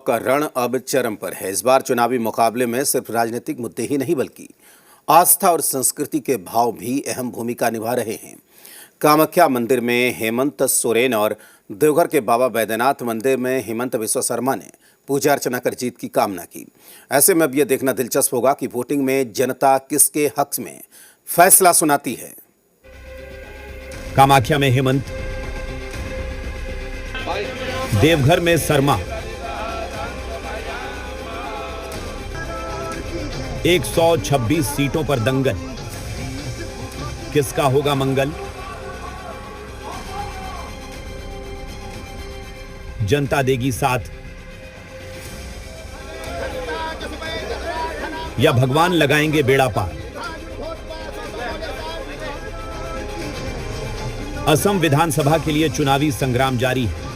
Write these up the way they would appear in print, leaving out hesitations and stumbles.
का रण अब चरम पर है। इस बार चुनावी मुकाबले में सिर्फ राजनीतिक मुद्दे ही नहीं बल्कि आस्था और संस्कृति के भाव भी अहम भूमिका निभा रहे हैं। कामाख्या मंदिर में हेमंत सोरेन और देवघर के बाबा बैद्यनाथ मंदिर में हेमंत बिस्वा शर्मा ने पूजा अर्चना कर जीत की कामना की। ऐसे में अब यह देखना दिलचस्प होगा कि वोटिंग में जनता किसके हक में फैसला सुनाती है। कामाख्या में हेमंत, देवघर में शर्मा, 126 सीटों पर दंगल, किसका होगा मंगल? जनता देगी साथ या भगवान लगाएंगे बेड़ा पार? असम विधानसभा के लिए चुनावी संग्राम जारी है।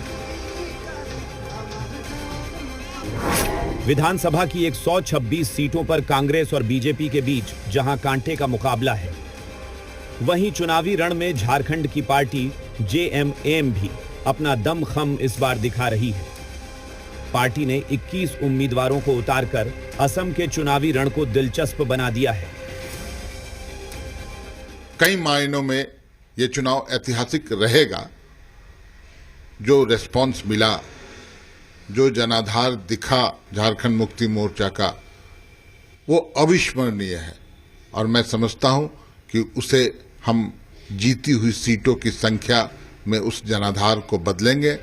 विधानसभा की 126 सीटों पर कांग्रेस और बीजेपी के बीच जहां कांटे का मुकाबला है, वहीं चुनावी रण में झारखंड की पार्टी जेएमएम भी अपना दमखम इस बार दिखा रही है। पार्टी ने 21 उम्मीदवारों को उतारकर असम के चुनावी रण को दिलचस्प बना दिया है। कई मायनों में यह चुनाव ऐतिहासिक रहेगा। जो रेस्पॉन्स मिला, जो जनाधार दिखा झारखंड मुक्ति मोर्चा का, वो अविस्मरणीय है और मैं समझता हूं कि उसे हम जीती हुई सीटों की संख्या में उस जनाधार को बदलेंगे।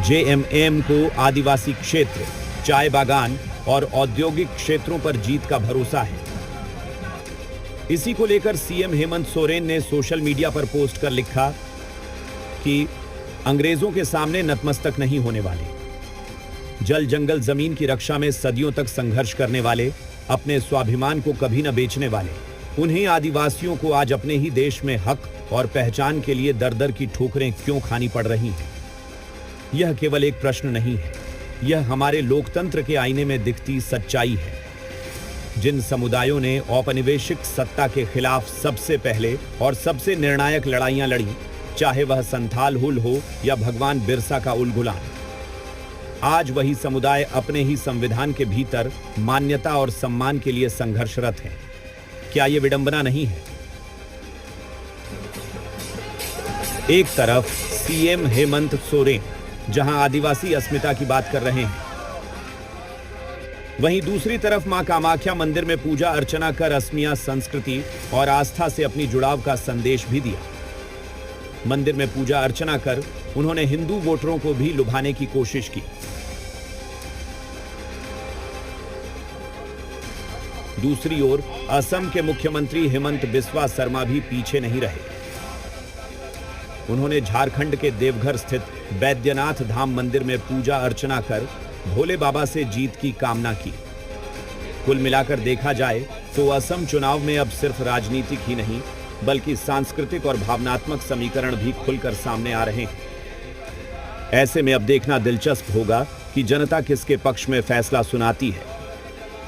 जेएमएम को आदिवासी क्षेत्र, चाय बागान और औद्योगिक क्षेत्रों पर जीत का भरोसा है। इसी को लेकर सीएम हेमंत सोरेन ने सोशल मीडिया पर पोस्ट कर लिखा कि अंग्रेजों के सामने नतमस्तक नहीं होने वाले। जल जंगल जमीन की रक्षा में सदियों तक संघर्ष करने वाले, अपने स्वाभिमान को कभी न बेचने वाले, उन्हें आदिवासियों को आज अपने ही देश में हक और पहचान के लिए दर दर की ठोकरें क्यों खानी पड़ रही हैं? यह केवल एक प्रश्न नहीं है, यह हमारे लोकतंत्र के आईने में दिखती सच्चाई है। जिन समुदायों ने औपनिवेशिक सत्ता के खिलाफ सबसे पहले और सबसे निर्णायक लड़ाइयां लड़ी, चाहे वह संथाल हुल हो या भगवान बिरसा का उलगुलान, आज वही समुदाय अपने ही संविधान के भीतर मान्यता और सम्मान के लिए संघर्षरत हैं। क्या यह विडंबना नहीं है? एक तरफ सीएम हेमंत सोरेन जहां आदिवासी अस्मिता की बात कर रहे हैं, वहीं दूसरी तरफ मां कामाख्या मंदिर में पूजा अर्चना कर असमिया संस्कृति और आस्था से अपनी जुड़ाव का संदेश भी दिया। मंदिर में पूजा अर्चना कर उन्होंने हिंदू वोटरों को भी लुभाने की कोशिश की। दूसरी ओर असम के मुख्यमंत्री हेमंत बिस्वा शर्मा भी पीछे नहीं रहे। उन्होंने झारखंड के देवघर स्थित बैद्यनाथ धाम मंदिर में पूजा अर्चना कर भोले बाबा से जीत की कामना की। कुल मिलाकर देखा जाए तो असम चुनाव में अब सिर्फ राजनीतिक ही नहीं बल्कि सांस्कृतिक और भावनात्मक समीकरण भी खुलकर सामने आ रहे हैं। ऐसे में अब देखना दिलचस्प होगा कि जनता किसके पक्ष में फैसला सुनाती है।